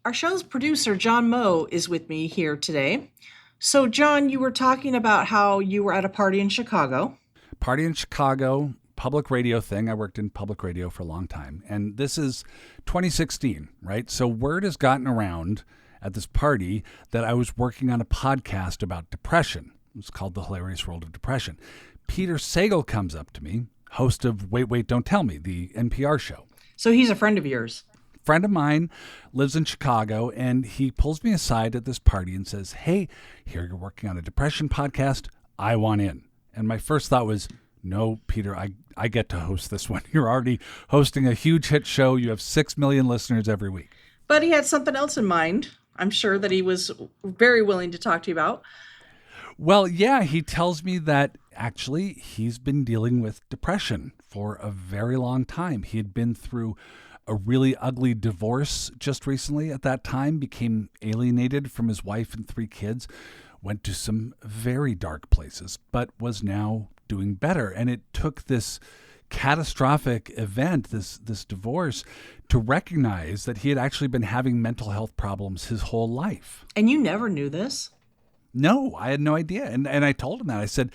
Our show's producer, John Moe, is with me here today. So, John, you were talking about how you were at a party in Chicago. Party in Chicago, public radio thing. I worked in public radio for a long time. And this is 2016, right? So word has gotten around at this party that I was working on a podcast about depression. It's called The Hilarious World of Depression. Peter Sagal comes up to me, host of Wait, Wait, Don't Tell Me, the NPR show. So he's a friend of yours. Friend of mine lives in Chicago, and he pulls me aside at this party and says, "Hey, here you're working on a depression podcast. I want in." And my first thought was, no, Peter, I get to host this one. You're already hosting a huge hit show. You have 6 million listeners every week. But he had something else in mind. I'm sure that he was very willing to talk to you about. Well, yeah, he tells me that actually he's been dealing with depression for a very long time. He had been through a really ugly divorce just recently at that time, became alienated from his wife and 3 kids, went to some very dark places, but was now doing better. And it took this catastrophic event, this divorce, to recognize that he had actually been having mental health problems his whole life. And you never knew this? No, I had no idea. And I told him that. I said,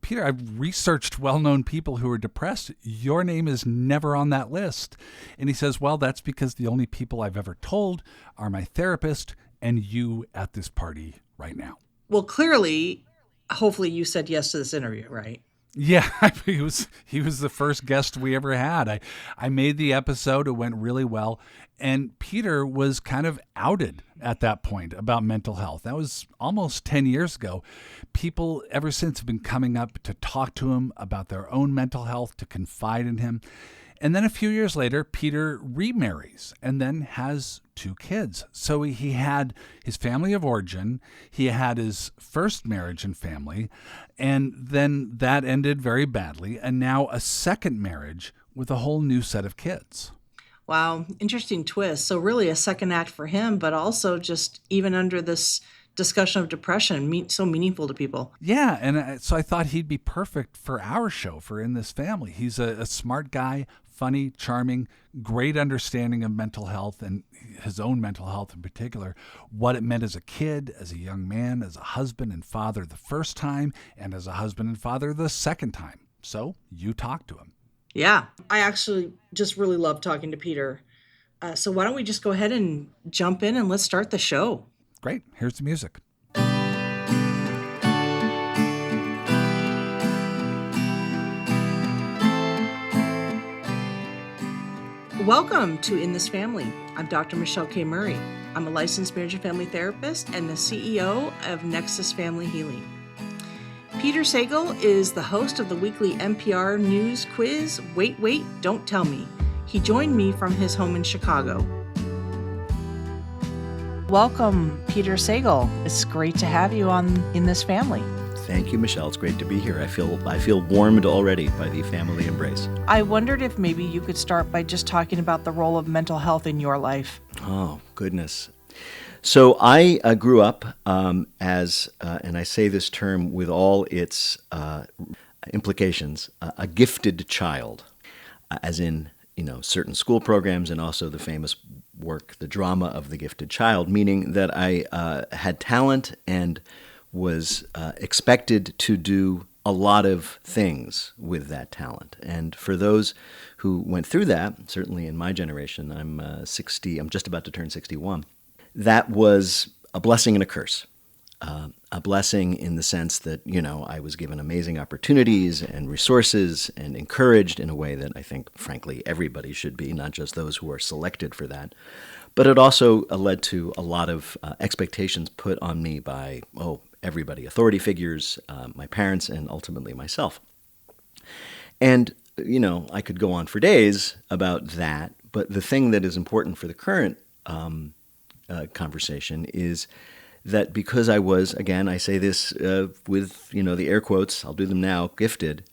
"Peter, I've researched well-known people who are depressed. Your name is never on that list." And he says, "Well, that's because the only people I've ever told are my therapist and you at this party right now." Well, clearly, hopefully you said yes to this interview, right? Yeah, he was the first guest we ever had. I made the episode. It went really well. And Peter was kind of outed at that point about mental health. That was almost 10 years ago. People ever since have been coming up to talk to him about their own mental health, to confide in him. And then a few years later, Peter remarries and then has 2 kids. So he had his family of origin, he had his first marriage and family, and then that ended very badly, and now a second marriage with a whole new set of kids. Wow, interesting twist. So really a second act for him, but also just even under this discussion of depression, so meaningful to people. Yeah, and so I thought he'd be perfect for our show, for In This Family. He's a smart guy, funny, charming, great understanding of mental health and his own mental health in particular, what it meant as a kid, as a young man, as a husband and father the first time, and as a husband and father the second time. So you talk to him. Yeah, I actually just really love talking to Peter. So why don't we just go ahead and jump in and let's start the show. Great. Here's the music. Welcome to In This Family. I'm Dr. Michelle K. Murray. I'm a licensed marriage and family therapist and the CEO of Nexus Family Healing. Peter Sagal is the host of the weekly NPR news quiz, Wait, Wait, Don't Tell Me. He joined me from his home in Chicago. Welcome, Peter Sagal. It's great to have you on In This Family. Thank you, Michelle. It's great to be here. I feel warmed already by the family embrace. I wondered if maybe you could start by just talking about the role of mental health in your life. Oh, goodness. So I grew up as, and I say this term with all its implications, a gifted child, as in, certain school programs and also the famous work, The Drama of the Gifted Child, meaning that I had talent and was expected to do a lot of things with that talent. And for those who went through that, certainly in my generation, I'm 60, I'm just about to turn 61, that was a blessing and a curse. A blessing in the sense that, I was given amazing opportunities and resources and encouraged in a way that I think, frankly, everybody should be, not just those who are selected for that. But it also led to a lot of expectations put on me by, everybody, authority figures, my parents, and ultimately myself. And, I could go on for days about that, but the thing that is important for the current conversation is that because I was, again, I say this with, the air quotes, I'll do them now, gifted,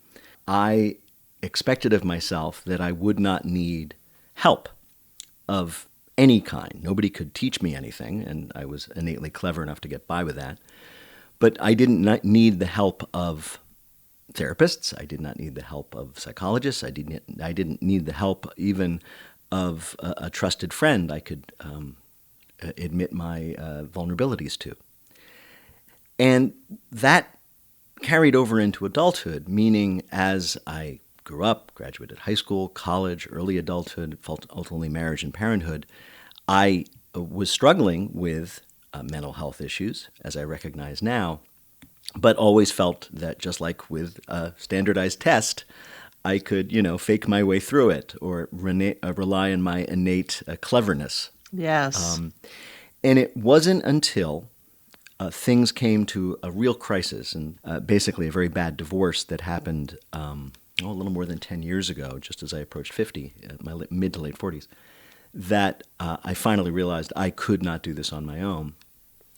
I expected of myself that I would not need help of any kind. Nobody could teach me anything, and I was innately clever enough to get by with that. But I didn't need the help of therapists. I did not need the help of psychologists. I didn't need the help even of a trusted friend I could admit my vulnerabilities to. And that carried over into adulthood, meaning as I grew up, graduated high school, college, early adulthood, ultimately marriage and parenthood, I was struggling with mental health issues, as I recognize now, but always felt that just like with a standardized test, I could, fake my way through it or rely on my innate cleverness. Yes. And it wasn't until things came to a real crisis and basically a very bad divorce that happened a little more than 10 years ago, just as I approached 50, my mid to late 40s, that I finally realized I could not do this on my own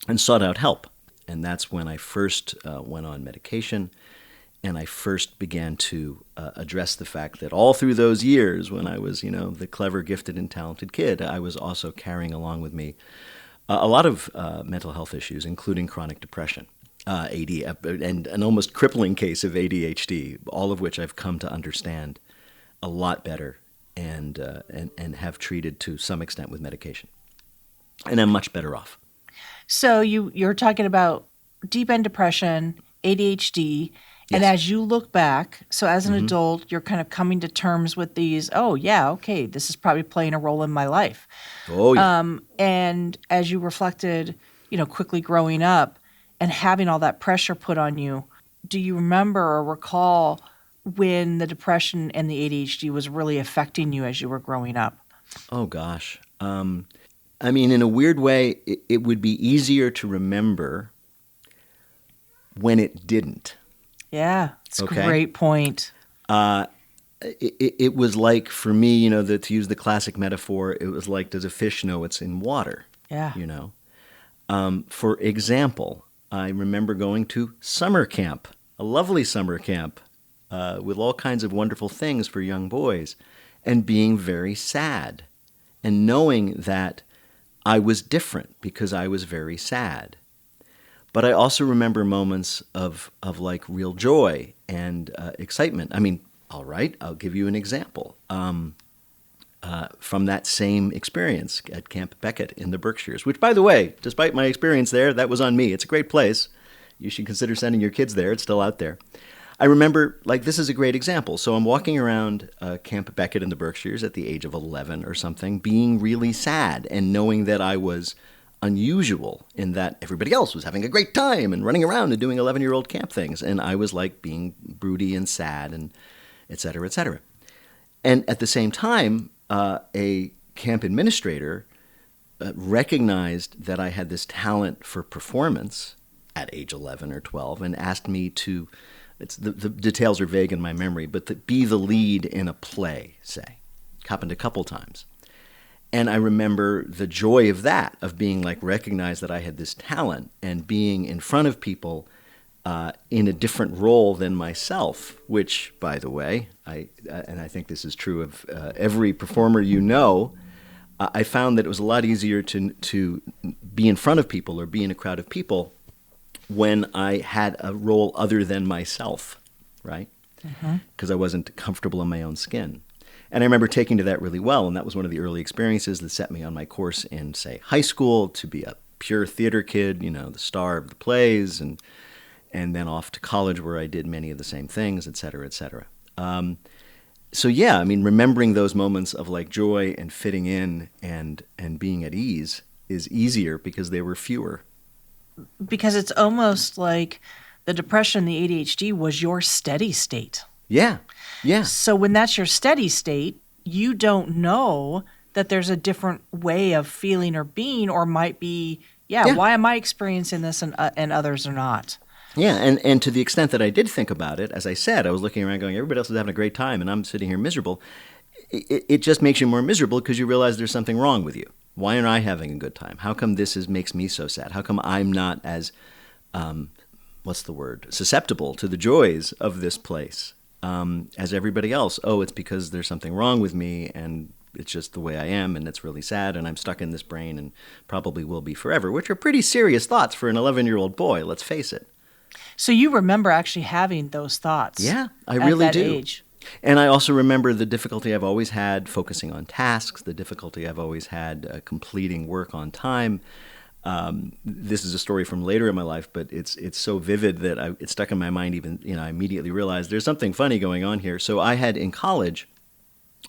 and sought out help. And that's when I first went on medication, and I first began to address the fact that all through those years when I was, the clever, gifted, and talented kid, I was also carrying along with me a lot of mental health issues, including chronic depression, and an almost crippling case of ADHD, all of which I've come to understand a lot better and have treated to some extent with medication. And I'm much better off. So you're talking about deep end depression, ADHD, and Yes. as you look back, so as an adult, you're kind of coming to terms with these, oh, yeah, okay, this is probably playing a role in my life. Oh, yeah. And as you reflected, quickly growing up and having all that pressure put on you, do you remember or recall when the depression and the ADHD was really affecting you as you were growing up? Oh, gosh. In a weird way, it would be easier to remember when it didn't. Yeah, it's a Okay. great point. It was like, for me, to use the classic metaphor, it was like, does a fish know it's in water? Yeah. For example, I remember going to summer camp, a lovely summer camp with all kinds of wonderful things for young boys, and being very sad and knowing that I was different because I was very sad. But I also remember moments of like real joy and excitement. All right, I'll give you an example. From that same experience at Camp Beckett in the Berkshires, which, by the way, despite my experience there, that was on me. It's a great place. You should consider sending your kids there. It's still out there. I remember, this is a great example. So I'm walking around Camp Beckett in the Berkshires at the age of 11 or something, being really sad and knowing that I was unusual in that everybody else was having a great time and running around and doing 11-year-old camp things. And I was being broody and sad and et cetera, et cetera. And at the same time, a camp administrator recognized that I had this talent for performance at age 11 or 12 and asked me to, the details are vague in my memory, but to be the lead in a play, say. It happened a couple times. And I remember the joy of that, of being recognized that I had this talent and being in front of people in a different role than myself, which, by the way, I think this is true of every performer I found that it was a lot easier to be in front of people or be in a crowd of people when I had a role other than myself, right? Because I wasn't comfortable in my own skin. And I remember taking to that really well, and that was one of the early experiences that set me on my course in, say, high school to be a pure theater kid, the star of the plays, and then off to college where I did many of the same things, et cetera, et cetera. Remembering those moments of joy and fitting in and being at ease is easier because they were fewer. Because it's almost like the depression, the ADHD was your steady state. Yeah, yeah. So when that's your steady state, you don't know that there's a different way of feeling or being, or might be, why am I experiencing this and others are not? Yeah, and to the extent that I did think about it, as I said, I was looking around going, everybody else is having a great time and I'm sitting here miserable. It just makes you more miserable because you realize there's something wrong with you. Why aren't I having a good time? How come makes me so sad? How come I'm not as, susceptible to the joys of this place as everybody else? Oh, it's because there's something wrong with me and it's just the way I am and it's really sad and I'm stuck in this brain and probably will be forever, which are pretty serious thoughts for an 11-year-old boy, let's face it. So you remember actually having those thoughts? Yeah, I at really that do. Age. And I also remember the difficulty I've always had focusing on tasks, the difficulty I've always had completing work on time. This is a story from later in my life, but it's so vivid that it stuck in my mind. Even I immediately realized there's something funny going on here. So I had in college,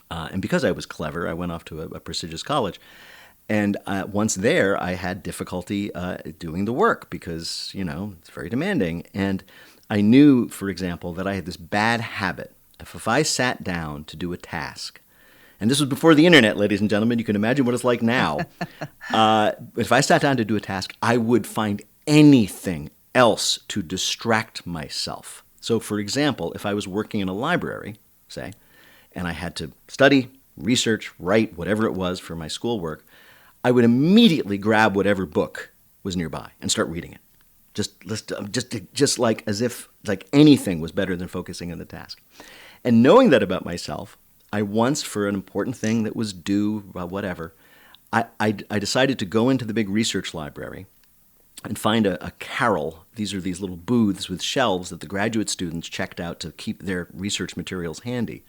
and because I was clever, I went off to a prestigious college. And once there, I had difficulty doing the work because it's very demanding. And I knew, for example, that I had this bad habit. If I sat down to do a task, and this was before the internet, ladies and gentlemen, you can imagine what it's like now. If I sat down to do a task, I would find anything else to distract myself. So, for example, if I was working in a library, say, and I had to study, research, write, whatever it was for my schoolwork, I would immediately grab whatever book was nearby and start reading it. Just like as if like anything was better than focusing on the task. And knowing that about myself, I once, for an important thing that was due, whatever, I decided to go into the big research library and find a carrel. These are these little booths with shelves that the graduate students checked out to keep their research materials handy.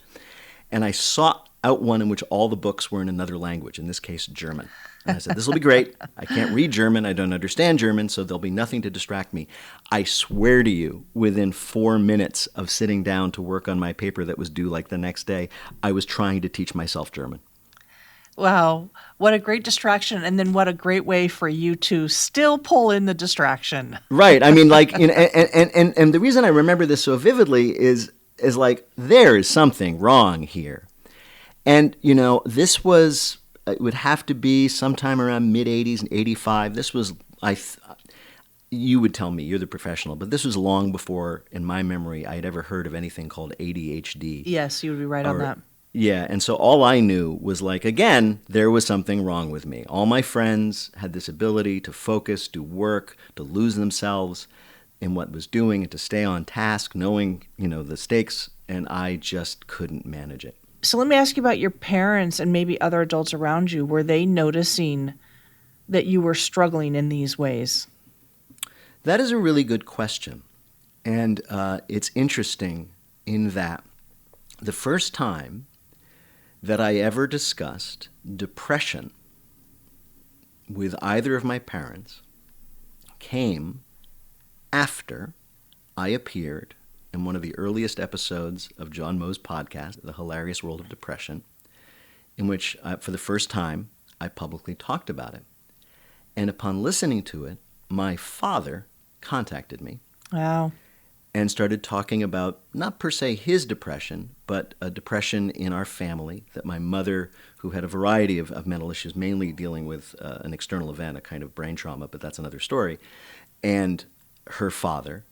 And I sought out one in which all the books were in another language, in this case, German. And I said, this will be great. I can't read German. I don't understand German, so there'll be nothing to distract me. I swear to you, within 4 minutes of sitting down to work on my paper that was due like the next day, I was trying to teach myself German. Wow, what a great distraction. And then what a great way for you to still pull in the distraction. Right. I mean, like, and the reason I remember this so vividly is like, there is something wrong here. And, this was, it would have to be sometime around mid-'80s and 85. This was, you would tell me, you're the professional, but this was long before, in my memory, I had ever heard of anything called ADHD. Yes, you would be right on that. Yeah, and so all I knew was like, again, there was something wrong with me. All my friends had this ability to focus, do work, to lose themselves in what was doing, and to stay on task, knowing, the stakes, and I just couldn't manage it. So let me ask you about your parents and maybe other adults around you. Were they noticing that you were struggling in these ways? That is a really good question. And it's interesting in that the first time that I ever discussed depression with either of my parents came after I appeared in one of the earliest episodes of John Moe's podcast, The Hilarious World of Depression, in which, for the first time, I publicly talked about it. And upon listening to it, my father contacted me. Wow. And started talking about, not per se his depression, but a depression in our family, that my mother, who had a variety of mental issues, mainly dealing with an external event, a kind of brain trauma, but that's another story, and her father,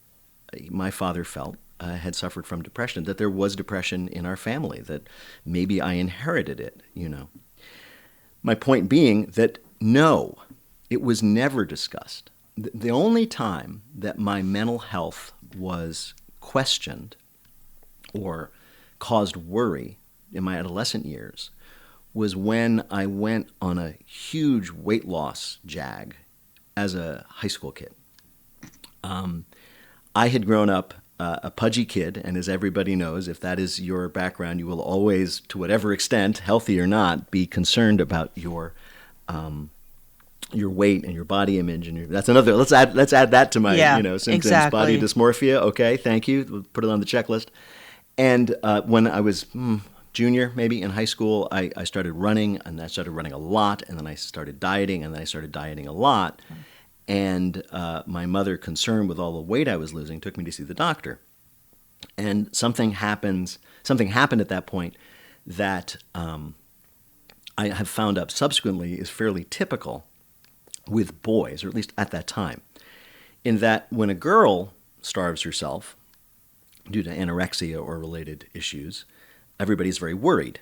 my father felt, had suffered from depression, that there was depression in our family, that maybe I inherited it, My point being that no, it was never discussed. The only time that my mental health was questioned or caused worry in my adolescent years was when I went on a huge weight loss jag as a high school kid. I had grown up a pudgy kid, and as everybody knows, if that is your background, you will always, to whatever extent, healthy or not, be concerned about your weight and your body image, and that's another. Let's add that to my symptoms. Exactly. Body dysmorphia. Okay, thank you. We'll put it on the checklist. And when I was junior, maybe in high school, I started running, and I started running a lot, and then I started dieting, and then I started dieting a lot. And my mother, concerned with all the weight I was losing, took me to see the doctor. And something happened at that point that I have found out subsequently is fairly typical with boys, or at least at that time, in that when a girl starves herself due to anorexia or related issues, everybody's very worried.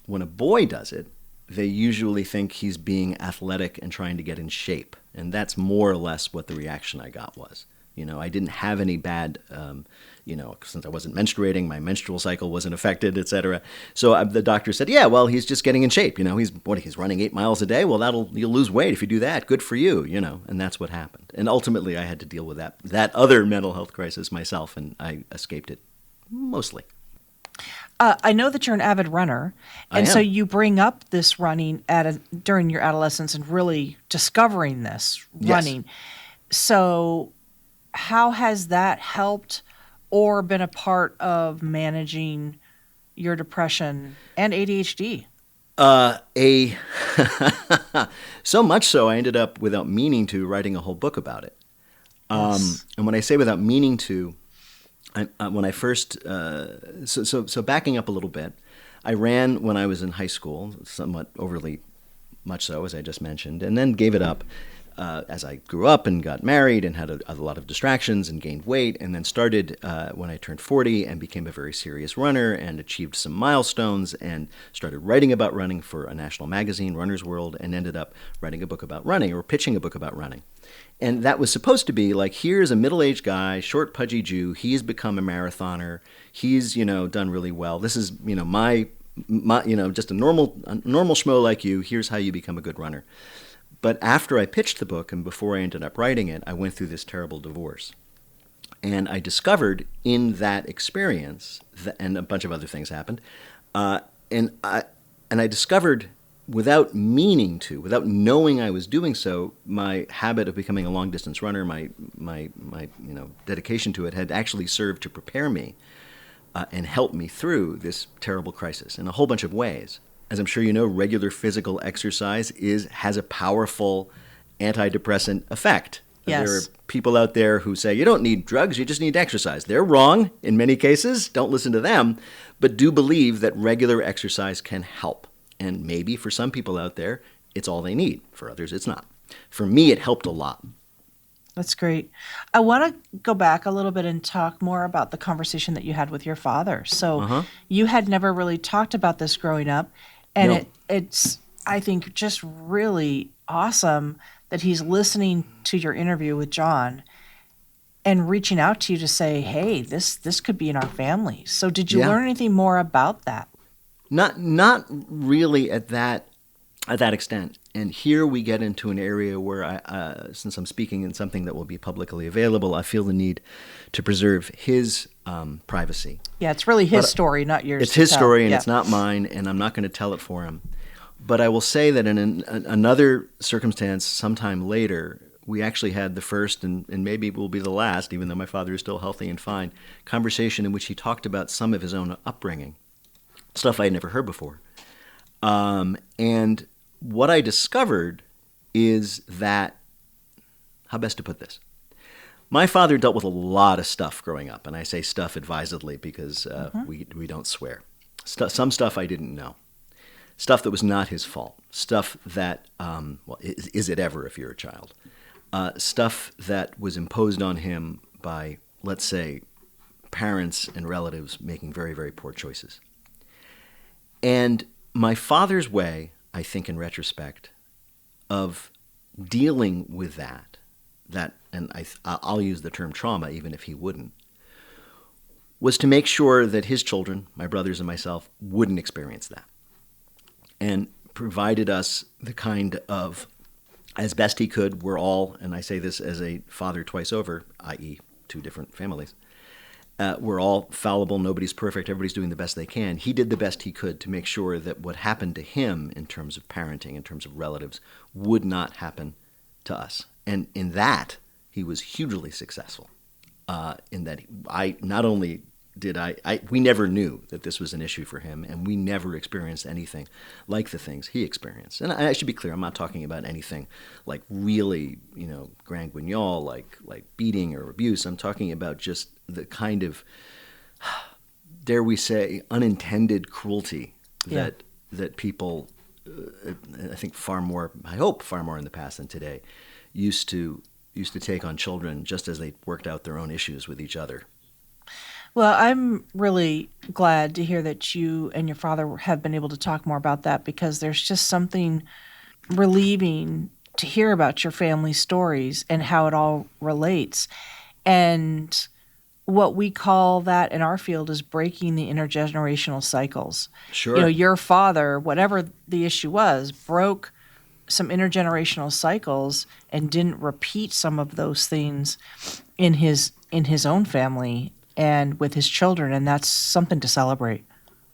When a boy does it, they usually think he's being athletic and trying to get in shape. And that's more or less what the reaction I got was. I didn't have any bad, since I wasn't menstruating, my menstrual cycle wasn't affected, et cetera. So the doctor said, yeah, well, he's just getting in shape. He's running 8 miles a day. Well, you'll lose weight if you do that. Good for you, and that's what happened. And ultimately I had to deal with that other mental health crisis myself, and I escaped it mostly. I know that you're an avid runner, and so you bring up this running during your adolescence and really discovering this running. Yes. So how has that helped or been a part of managing your depression and ADHD? A So much so, I ended up, without meaning to, writing a whole book about it. Yes. And when I say without meaning to, when I first, so backing up a little bit, I ran when I was in high school, somewhat overly much so, as I just mentioned, and then gave it up as I grew up and got married and had a lot of distractions and gained weight, and then started when I turned 40 and became a very serious runner and achieved some milestones and started writing about running for a national magazine, Runner's World, and ended up writing a book about running, or pitching a book about running. And that was supposed to be like, here's a middle-aged guy, short, pudgy Jew. He's become a marathoner. He's, done really well. This is, my just a normal schmo like you. Here's how you become a good runner. But after I pitched the book and before I ended up writing it, I went through this terrible divorce. And I discovered in that experience, and a bunch of other things happened, and I discovered, without meaning to, without knowing I was doing so, my habit of becoming a long-distance runner, my dedication to it, had actually served to prepare me and help me through this terrible crisis in a whole bunch of ways. As I'm sure you know, regular physical exercise has a powerful antidepressant effect. Yes. There are people out there who say, you don't need drugs, you just need exercise. They're wrong in many cases. Don't listen to them, but do believe that regular exercise can help. And maybe for some people out there, it's all they need. For others, it's not. For me, it helped a lot. That's great. I want to go back a little bit and talk more about the conversation that you had with your father. So you had never really talked about this growing up, and No. it's, I think, just really awesome that he's listening to your interview with John and reaching out to you to say, hey, this could be in our family. So did you learn anything more about that? Not really at that extent. And here we get into an area where I, since I'm speaking in something that will be publicly available, I feel the need to preserve his privacy. Yeah, it's really his story, not yours. It's his to tell. story, and Yeah. it's not mine, and I'm not going to tell it for him. But I will say that in another circumstance, sometime later, we actually had the first, and maybe will be the last, even though my father is still healthy and fine, conversation in which he talked about some of his own upbringing, stuff I had never heard before. And what I discovered is that, how best to put this? My father dealt with a lot of stuff growing up, and I say stuff advisedly because we don't swear. Some stuff I didn't know. Stuff that was not his fault. Stuff that, is it ever if you're a child? Stuff that was imposed on him by, let's say, parents and relatives making very, very poor choices. And my father's way, I think in retrospect, of dealing with that, and I'll use the term trauma even if he wouldn't, was to make sure that his children, my brothers and myself, wouldn't experience that. And provided us the kind of, as best he could, we're all, and I say this as a father twice over, i.e. two different families, we're all fallible, nobody's perfect, everybody's doing the best they can. He did the best he could to make sure that what happened to him in terms of parenting, in terms of relatives, would not happen to us. And in that, he was hugely successful. In that we never knew that this was an issue for him, and we never experienced anything like the things he experienced. And I should be clear, I'm not talking about anything like really, grand guignol, like beating or abuse. I'm talking about just the kind of, dare we say, unintended cruelty that people, I think I hope far more in the past than today, used to take on children just as they worked out their own issues with each other. Well, I'm really glad to hear that you and your father have been able to talk more about that, because there's just something relieving to hear about your family stories and how it all relates. And what we call that in our field is breaking the intergenerational cycles. Sure. Your father, whatever the issue was, broke some intergenerational cycles and didn't repeat some of those things in his own family and with his children, and that's something to celebrate.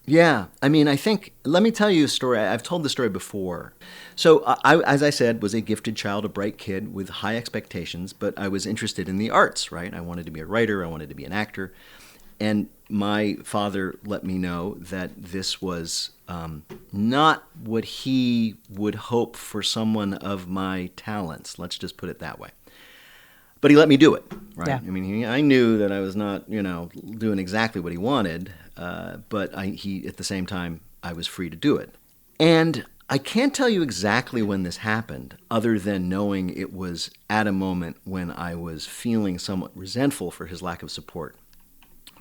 Yeah. I mean, I think, let me tell you a story. I've told this story before. So as I said, was a gifted child, a bright kid with high expectations, but I was interested in the arts, right? I wanted to be a writer. I wanted to be an actor. And my father let me know that this was not what he would hope for someone of my talents. Let's just put it that way. But he let me do it, right? Yeah. I mean, I knew that I was not, doing exactly what he wanted, but he at the same time, I was free to do it. And I can't tell you exactly when this happened, other than knowing it was at a moment when I was feeling somewhat resentful for his lack of support.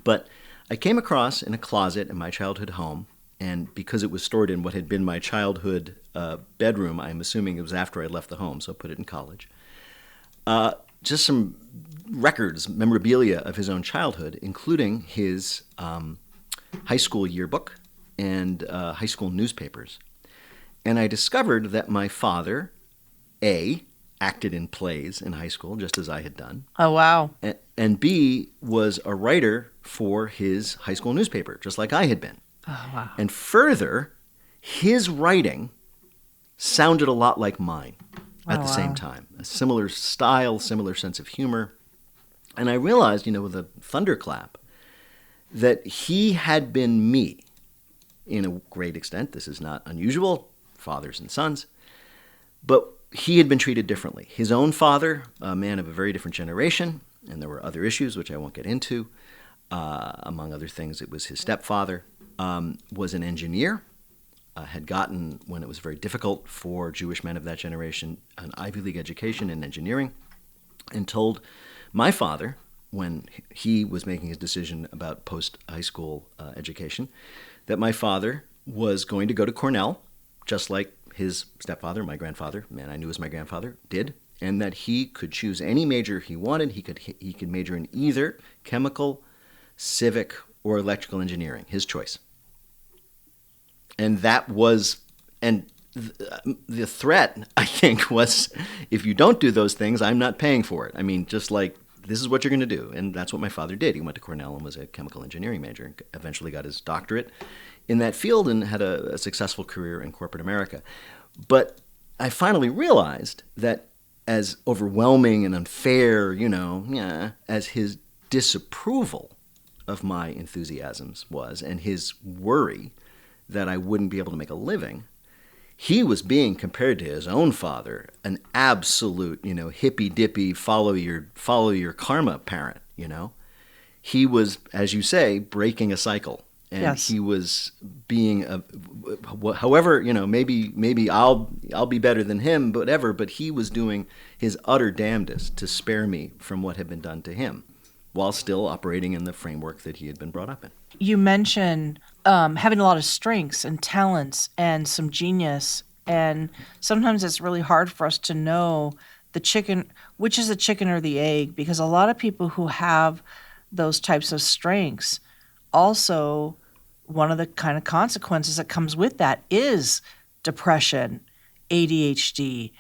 But I came across in a closet in my childhood home, and because it was stored in what had been my childhood bedroom, I'm assuming it was after I left the home, so I put it in college, just some records, memorabilia of his own childhood, including his high school yearbook and high school newspapers. And I discovered that my father, A, acted in plays in high school, just as I had done. Oh, wow. And B, was a writer for his high school newspaper, just like I had been. Oh, wow. And further, his writing sounded a lot like mine at the same time. A similar style, similar sense of humor. And I realized, with a thunderclap, that he had been me in a great extent. This is not unusual, fathers and sons. But he had been treated differently. His own father, a man of a very different generation, and there were other issues which I won't get into. Among other things, it was his stepfather, was an engineer, had gotten, when it was very difficult for Jewish men of that generation, an Ivy League education in engineering, and told my father, when he was making his decision about post-high school education, that my father was going to go to Cornell, just like his stepfather, my grandfather, man I knew was my grandfather, did, and that he could choose any major he wanted. He could major in either chemical, civic, or electrical engineering, his choice. And that was, and the threat, I think, was, if you don't do those things, I'm not paying for it. I mean, just like, this is what you're going to do. And that's what my father did. He went to Cornell and was a chemical engineering major and eventually got his doctorate in that field and had a successful career in corporate America. But I finally realized that as overwhelming and unfair, as his disapproval of my enthusiasms was, and his worry that I wouldn't be able to make a living, he was being compared to his own father, an absolute, hippy-dippy, follow your karma parent, He was, as you say, breaking a cycle. And Yes. He was being, however, maybe I'll be better than him, whatever, but he was doing his utter damnedest to spare me from what had been done to him, while still operating in the framework that he had been brought up in. You mentioned having a lot of strengths and talents and some genius, and sometimes it's really hard for us to know which is the chicken or the egg, because a lot of people who have those types of strengths, also one of the kind of consequences that comes with that is depression, ADHD,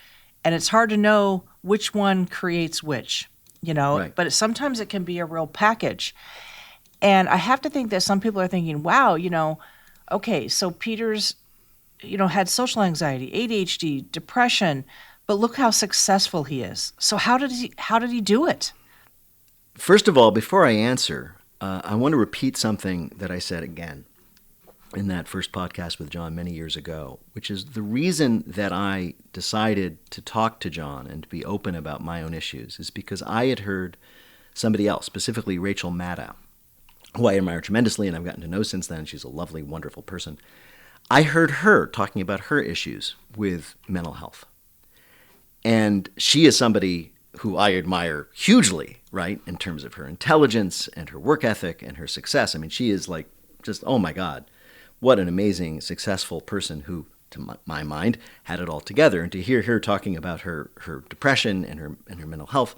and it's hard to know which one creates which, Right. But sometimes it can be a real package. And I have to think that some people are thinking, wow, okay, so Peter's, had social anxiety, ADHD, depression, but look how successful he is. So how did he do it? First of all, before I answer, I want to repeat something that I said again in that first podcast with John many years ago, which is the reason that I decided to talk to John and to be open about my own issues is because I had heard somebody else, specifically Rachel Maddow, who I admire tremendously and I've gotten to know since then. She's a lovely, wonderful person. I heard her talking about her issues with mental health. And she is somebody who I admire hugely, right, in terms of her intelligence and her work ethic and her success. I mean, she is like just, oh my God, what an amazing, successful person who, to my mind, had it all together. And to hear her talking about her depression and her mental health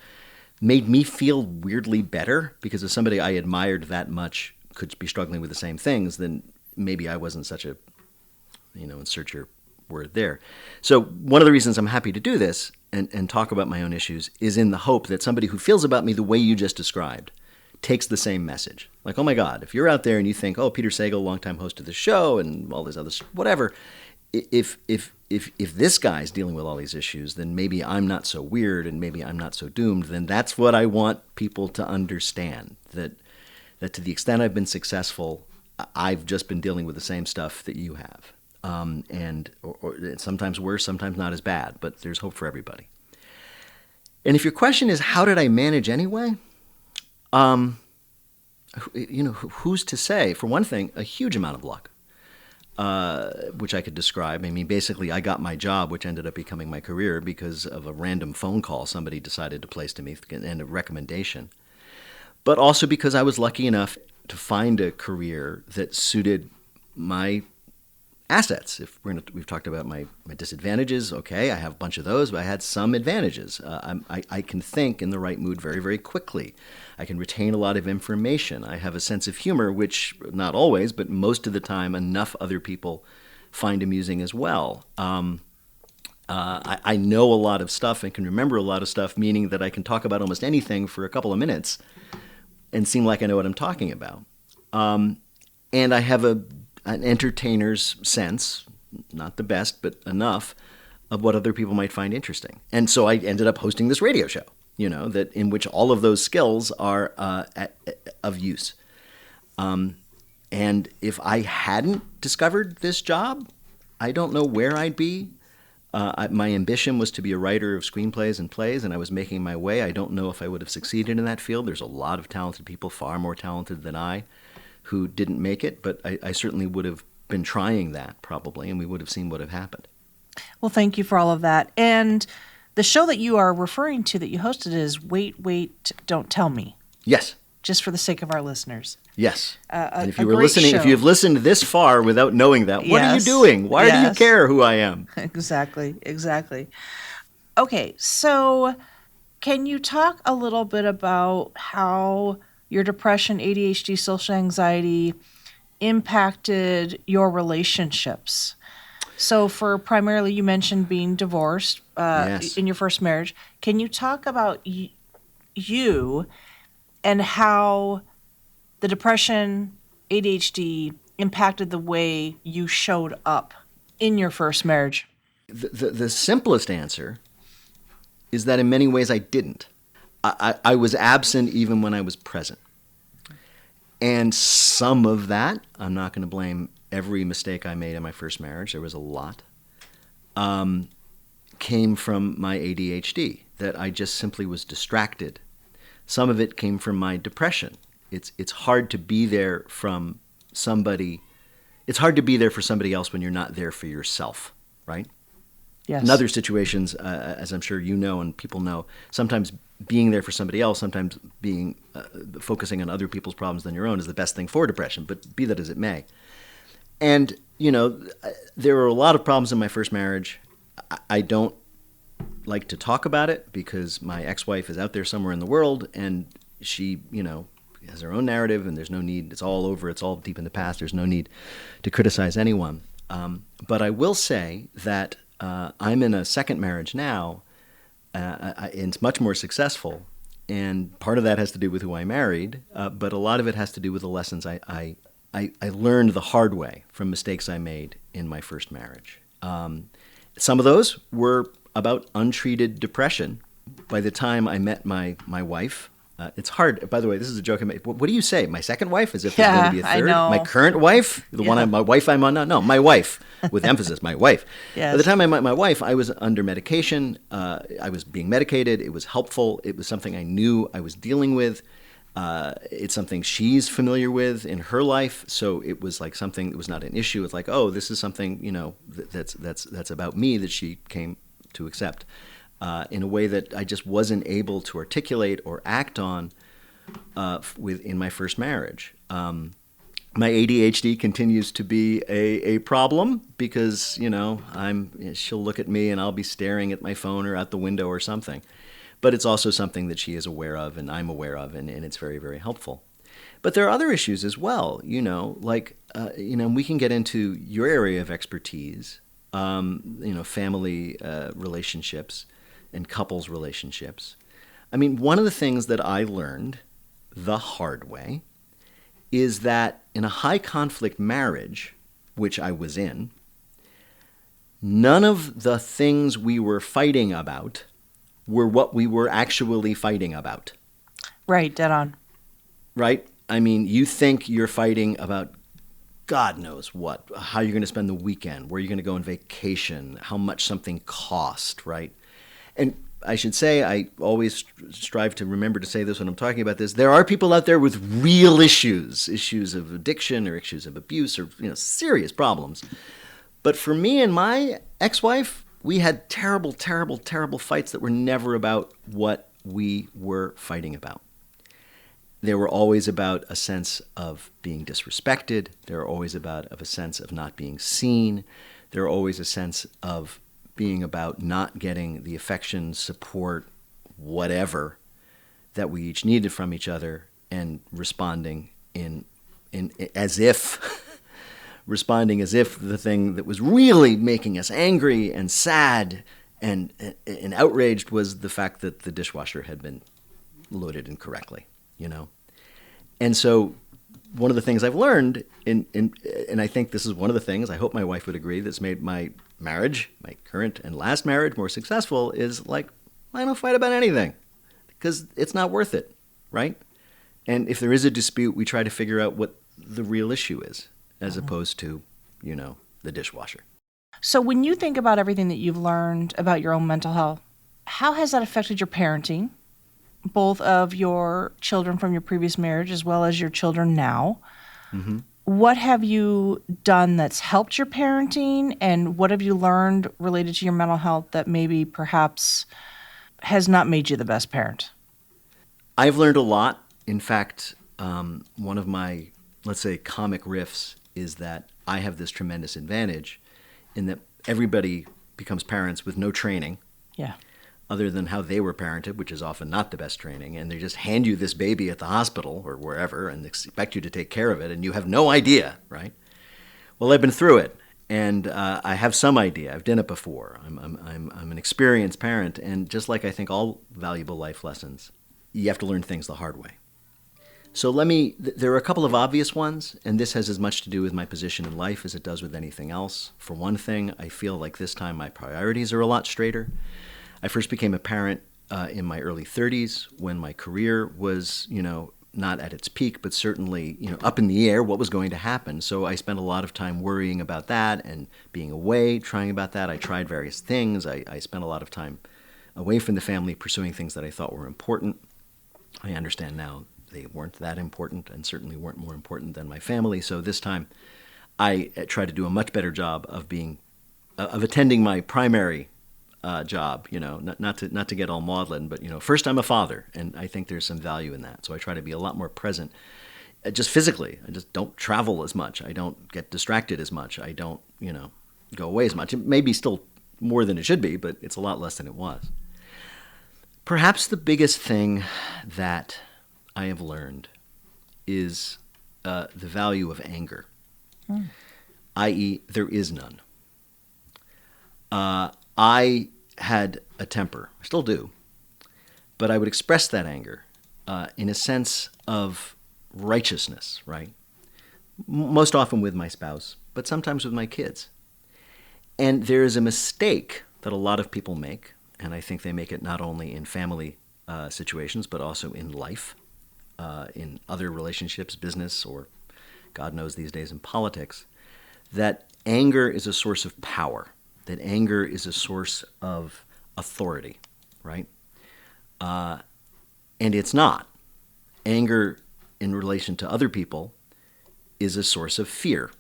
made me feel weirdly better, because if somebody I admired that much could be struggling with the same things, then maybe I wasn't such a, insert your word there. So one of the reasons I'm happy to do this and talk about my own issues is in the hope that somebody who feels about me the way you just described takes the same message. Like, oh my God, if you're out there and you think, oh, Peter Sagal, longtime host of the show and all this other whatever, if this guy's dealing with all these issues, then maybe I'm not so weird and maybe I'm not so doomed. Then that's what I want people to understand, that to the extent I've been successful, I've just been dealing with the same stuff that you have. And sometimes worse, sometimes not as bad, but there's hope for everybody. And if your question is, how did I manage anyway? Who's to say? For one thing, a huge amount of luck, which I could describe. I mean, basically, I got my job, which ended up becoming my career because of a random phone call somebody decided to place to me and a recommendation. But also because I was lucky enough to find a career that suited my assets. We've talked about my disadvantages. Okay, I have a bunch of those, but I had some advantages. I can think in the right mood very, very quickly. I can retain a lot of information. I have a sense of humor, which not always, but most of the time, enough other people find amusing as well. I know a lot of stuff and can remember a lot of stuff, meaning that I can talk about almost anything for a couple of minutes and seem like I know what I'm talking about. And I have an entertainer's sense, not the best, but enough, of what other people might find interesting. And so I ended up hosting this radio show, that in which all of those skills are of use. And if I hadn't discovered this job, I don't know where I'd be. My ambition was to be a writer of screenplays and plays, and I was making my way. I don't know if I would have succeeded in that field. There's a lot of talented people, far more talented than I, who didn't make it, but I certainly would have been trying that probably, and we would have seen what had happened. Well, thank you for all of that. And the show that you are referring to that you hosted is Wait, Wait, Don't Tell Me. Yes. Just for the sake of our listeners. Yes. And if a you were great listening, show. if you've listened this far without knowing that, what are you Yes. doing? Why do you Yes. care who I am? Exactly. Okay, so can you talk a little bit about how your depression, ADHD, social anxiety impacted your relationships? So for primarily, you mentioned being divorced Yes. in your first marriage. Can you talk about you and how the depression, ADHD impacted the way you showed up in your first marriage? The simplest answer is that in many ways I didn't. I was absent even when I was present. And some of that, I'm not going to blame every mistake I made in my first marriage, there was a lot, came from my ADHD, that I just simply was distracted. Some of it came from my depression. It's hard to be there from somebody. It's hard to be there for somebody else when you're not there for yourself, right? Yes. In other situations, as I'm sure you know and people know, sometimes being there for somebody else, sometimes being focusing on other people's problems than your own is the best thing for depression, but be that as it may. And, there were a lot of problems in my first marriage. I don't like to talk about it because my ex-wife is out there somewhere in the world and she, has her own narrative and there's no need. It's all over. It's all deep in the past. There's no need to criticize anyone. But I will say that I'm in a second marriage now. It's much more successful. And part of that has to do with who I married. But a lot of it has to do with the lessons I learned the hard way from mistakes I made in my first marriage. Some of those were about untreated depression. By the time I met my wife, it's hard. By the way, this is a joke I made. What do you say? My second wife? As if there's going to be a I third? know. My current wife? My wife I'm on now? No, my wife, with emphasis, my wife. Yes. By the time I met my wife, I was under medication. I was being medicated. It was helpful. It was something I knew I was dealing with. It's something she's familiar with in her life, so it was like something that was not an issue. It's like, oh, this is something that's about me that she came to accept in a way that I just wasn't able to articulate or act on in my first marriage. My ADHD continues to be a problem because she'll look at me and I'll be staring at my phone or out the window or something. But it's also something that she is aware of and I'm aware of, and it's very, very helpful. But there are other issues as well, we can get into your area of expertise, family relationships and couples relationships. I mean, one of the things that I learned the hard way is that in a high conflict marriage, which I was in, none of the things we were fighting about were what we were actually fighting about. Right, dead on. Right? I mean, you think you're fighting about God knows what, how you're going to spend the weekend, where you're going to go on vacation, how much something cost, right? And I should say, I always strive to remember to say this when I'm talking about this. There are people out there with real issues of addiction or issues of abuse or serious problems. But for me and my ex-wife, we had terrible, terrible, terrible fights that were never about what we were fighting about. They were always about a sense of being disrespected. They were always about a sense of not being seen. They were always a sense of being about not getting the affection, support, whatever that we each needed from each other, and responding as if the thing that was really making us angry and sad and outraged was the fact that the dishwasher had been loaded incorrectly. And so one of the things I've learned, and I think this is one of the things, I hope my wife would agree, that's made my marriage, my current and last marriage, more successful, is like, I don't fight about anything because it's not worth it, right? And if there is a dispute, we try to figure out what the real issue is as opposed to, the dishwasher. So when you think about everything that you've learned about your own mental health, how has that affected your parenting, both of your children from your previous marriage as well as your children now? Mm-hmm. What have you done that's helped your parenting, and what have you learned related to your mental health that maybe perhaps has not made you the best parent? I've learned a lot. In fact, one of my, let's say, comic riffs is that I have this tremendous advantage in that everybody becomes parents with no training. Yeah. Other than how they were parented, which is often not the best training, and they just hand you this baby at the hospital or wherever and expect you to take care of it, and you have no idea, right? Well, I've been through it, and I have some idea. I've done it before. I'm an experienced parent, and just like I think all valuable life lessons, you have to learn things the hard way. So there are a couple of obvious ones, and this has as much to do with my position in life as it does with anything else. For one thing, I feel like this time my priorities are a lot straighter. I first became a parent in my early 30s when my career was, not at its peak, but certainly, up in the air, what was going to happen. So I spent a lot of time worrying about that and being away, trying about that. I tried various things. I spent a lot of time away from the family pursuing things that I thought were important. I understand now they weren't that important and certainly weren't more important than my family. So this time I tried to do a much better job of attending my primary job, not to get all maudlin, but first I'm a father, and I think there's some value in that. So I try to be a lot more present, just physically. I just don't travel as much. I don't get distracted as much. I don't, go away as much. It may be still more than it should be, but it's a lot less than it was. Perhaps the biggest thing that I have learned is the value of anger, i.e., there is none. I had a temper, I still do, but I would express that anger in a sense of righteousness, right? Most often with my spouse, but sometimes with my kids. And there is a mistake that a lot of people make, and I think they make it not only in family situations, but also in life, in other relationships, business, or God knows these days in politics, that anger is a source of power. That anger is a source of authority, right? And it's not. Anger in relation to other people is a source of fear.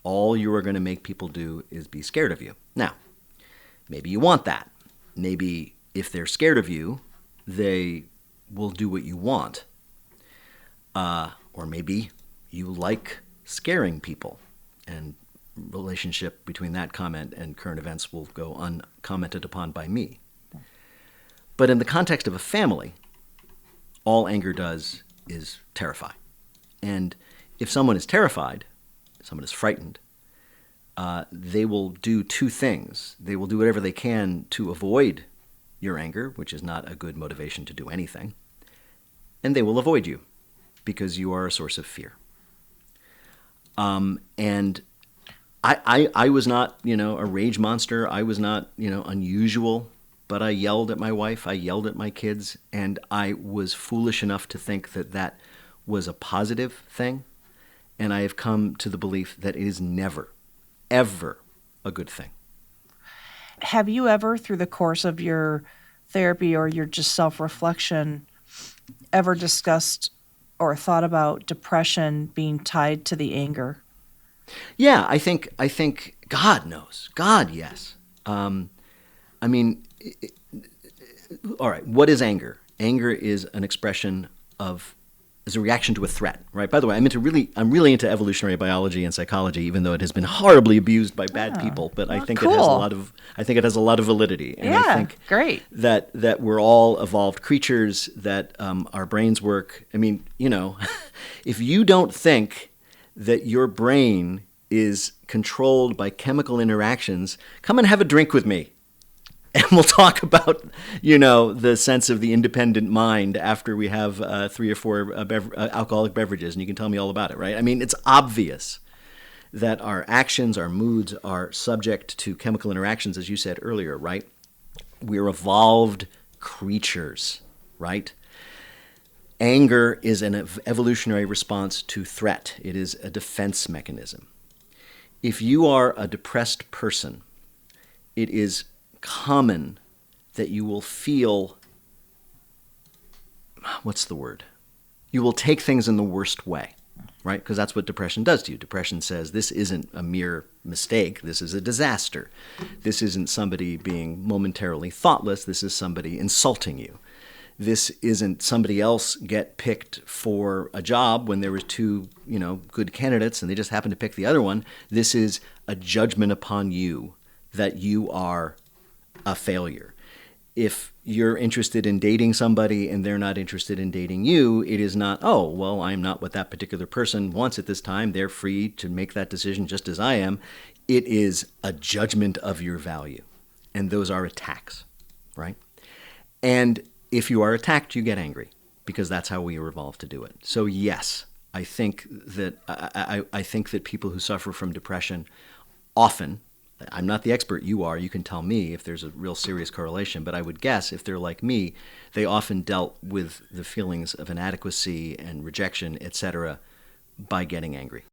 All you are going to make people do is be scared of you. Now, maybe you want that. Maybe if they're scared of you, they will do what you want. Or maybe you like scaring people, and relationship between that comment and current events will go uncommented upon by me. But in the context of a family, all anger does is terrify. And if someone is terrified, someone is frightened, they will do two things. They will do whatever they can to avoid your anger, which is not a good motivation to do anything. and they will avoid you because you are a source of fear. And I was not, a rage monster. I was not, unusual, but I yelled at my wife. I yelled at my kids, and I was foolish enough to think that that was a positive thing. And I have come to the belief that it is never, ever a good thing. Have you ever, through the course of your therapy or your just self-reflection, ever discussed or thought about depression being tied to the anger? Yeah, I think God knows. God, yes. All right, what is anger? Anger is an expression is a reaction to a threat, right? By the way, I'm really into evolutionary biology and psychology, even though it has been horribly abused by bad people. But I think cool. I think it has a lot of validity. And I think great. that we're all evolved creatures, that our brains work. If you don't think that your brain is controlled by chemical interactions, come and have a drink with me. And we'll talk about, the sense of the independent mind after we have 3 or 4 alcoholic beverages, and you can tell me all about it, right? It's obvious that our actions, our moods are subject to chemical interactions, as you said earlier, right? We're evolved creatures, right? Anger is an evolutionary response to threat. It is a defense mechanism. If you are a depressed person, it is common that you will feel, what's the word? You will take things in the worst way, right? Because that's what depression does to you. Depression says this isn't a mere mistake. This is a disaster. This isn't somebody being momentarily thoughtless. This is somebody insulting you. This isn't somebody else get picked for a job when there was 2, good candidates and they just happened to pick the other one. This is a judgment upon you that you are a failure. If you're interested in dating somebody and they're not interested in dating you, it is not, oh, well, I'm not what that particular person wants at this time. They're free to make that decision just as I am. It is a judgment of your value. And those are attacks, right? And if you are attacked, you get angry because that's how we were evolved to do it. So yes, I think that I think that people who suffer from depression often, I'm not the expert, you are, you can tell me if there's a real serious correlation, but I would guess if they're like me, they often dealt with the feelings of inadequacy and rejection, etc., by getting angry.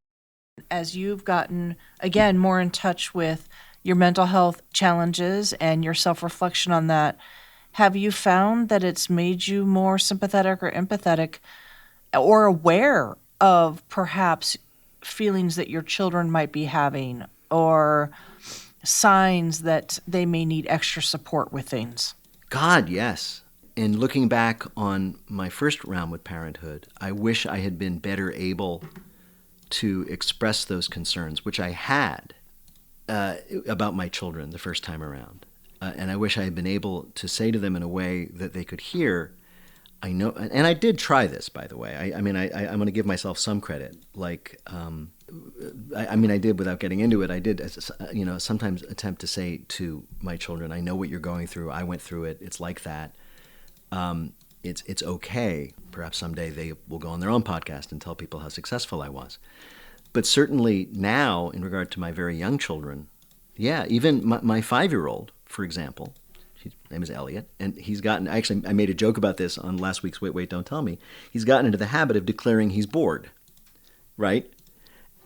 As you've gotten, again, more in touch with your mental health challenges and your self-reflection on that, have you found that it's made you more sympathetic or empathetic or aware of perhaps feelings that your children might be having or signs that they may need extra support with things? God, yes. And looking back on my first round with parenthood, I wish I had been better able to express those concerns, which I had about my children the first time around. And I wish I had been able to say to them in a way that they could hear. I know, and I did try this, by the way. I'm going to give myself some credit. I did without getting into it. I did, sometimes attempt to say to my children, I know what you're going through. I went through it. It's like that. It's okay. Perhaps someday they will go on their own podcast and tell people how successful I was. But certainly now, in regard to my very young children, yeah, even my 5-year-old, for example, his name is Elliot, and he's gotten, actually, I made a joke about this on last week's Wait, Don't Tell Me. He's gotten into the habit of declaring he's bored, right?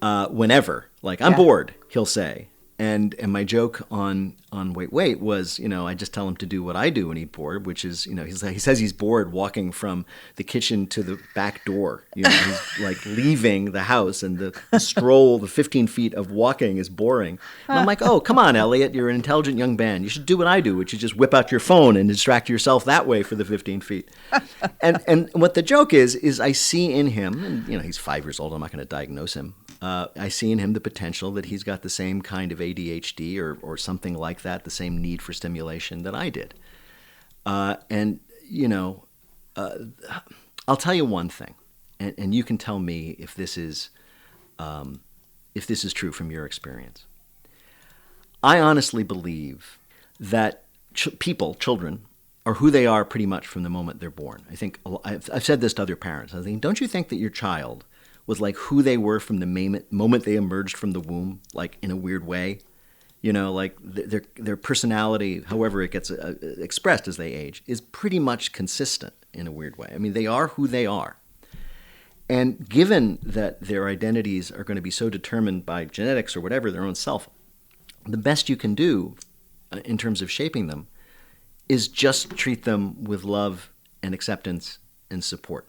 Whenever, I'm bored, he'll say. And my joke on Wait was, I just tell him to do what I do when he's bored, which is, he says he's bored walking from the kitchen to the back door. He's leaving the house, and the stroll, the 15 feet of walking is boring. And I'm like, oh, come on, Elliot, you're an intelligent young man. You should do what I do, which is just whip out your phone and distract yourself that way for the 15 feet. And what the joke is I see in him, and he's 5 years old, I'm not going to diagnose him. I see in him the potential that he's got the same kind of ADHD or something like that, the same need for stimulation that I did. I'll tell you one thing, and you can tell me if this is true from your experience. I honestly believe that children, are who they are pretty much from the moment they're born. I think I've said this to other parents. I think, don't you think that your child was like who they were from the moment they emerged from the womb, like in a weird way? You know, like their personality, however it gets expressed as they age, is pretty much consistent in a weird way. I mean, they are who they are. And given that their identities are going to be so determined by genetics or whatever, their own self, the best you can do in terms of shaping them is just treat them with love and acceptance and support.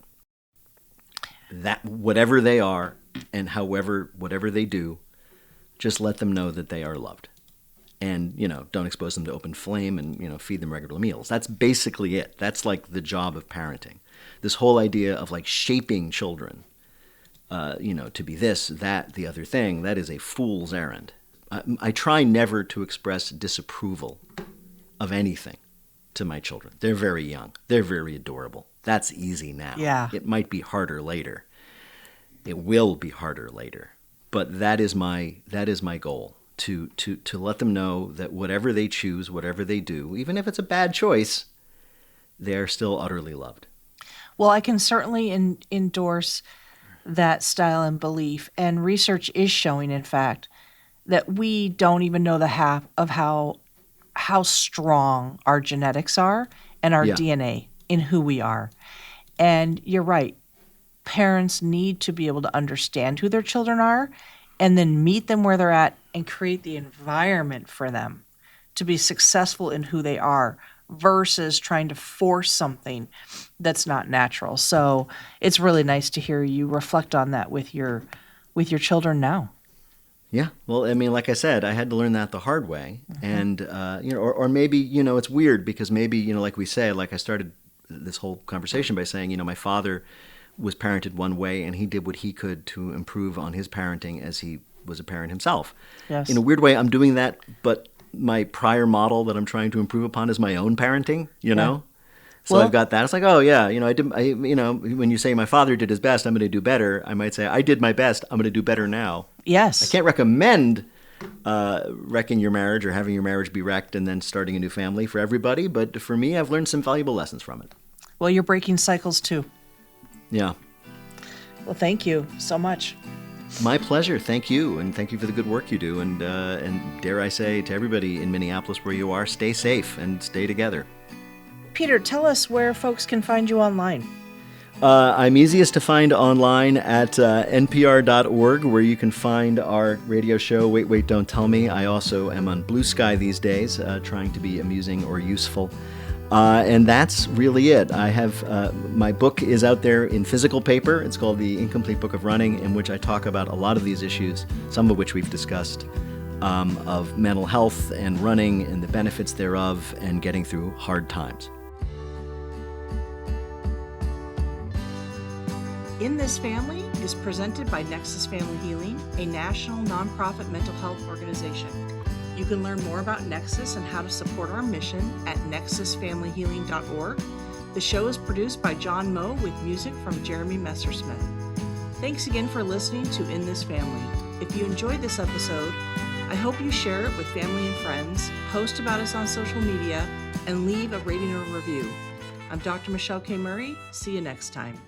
That whatever they are and whatever they do, just let them know that they are loved. And, you know, don't expose them to open flame and, you know, feed them regular meals. That's basically it. That's like the job of parenting. This whole idea of like shaping children, you know, to be this, that, the other thing, that is a fool's errand. I try never to express disapproval of anything to my children. They're very young. They're very adorable. That's easy now. Yeah. It might be harder later. It will be harder later. But that is my goal, to let them know that whatever they choose, whatever they do, even if it's a bad choice, they're still utterly loved. Well, I can certainly endorse that style and belief. And research is showing, in fact, that we don't even know the half of how strong our genetics are and our DNA in who we are. And you're right. Parents need to be able to understand who their children are and then meet them where they're at and create the environment for them to be successful in who they are versus trying to force something that's not natural. So it's really nice to hear you reflect on that with your children now. Yeah. Well, I mean, like I said, I had to learn that the hard way. And, you know, or maybe, you know, it's weird because maybe, you know, like we say, like I started this whole conversation by saying, you know, my father was parented one way and he did what he could to improve on his parenting as he was a parent himself. Yes. In a weird way, I'm doing that, but my prior model that I'm trying to improve upon is my own parenting, you know? So I've got that. It's like, oh yeah, you know, you know, when you say my father did his best, I'm going to do better. I might say, I did my best, I'm going to do better now. Yes. I can't recommend wrecking your marriage or having your marriage be wrecked and then starting a new family for everybody. But for me, I've learned some valuable lessons from it. Well, you're breaking cycles too. Yeah. Well, thank you so much. My pleasure. Thank you. And thank you for the good work you do. And dare I say to everybody in Minneapolis where you are, stay safe and stay together. Peter, tell us where folks can find you online. I'm easiest to find online at npr.org, where you can find our radio show, Wait, Wait, Don't Tell Me. I also am on Blue Sky these days, trying to be amusing or useful. And that's really it. I have my book is out there in physical paper. It's called The Incomplete Book of Running, in which I talk about a lot of these issues, some of which we've discussed, of mental health and running and the benefits thereof and getting through hard times. In This Family is presented by Nexus Family Healing, a national nonprofit mental health organization. You can learn more about Nexus and how to support our mission at nexusfamilyhealing.org. The show is produced by John Moe with music from Jeremy Messersmith. Thanks again for listening to In This Family. If you enjoyed this episode, I hope you share it with family and friends, post about us on social media, and leave a rating or review. I'm Dr. Michelle K. Murray. See you next time.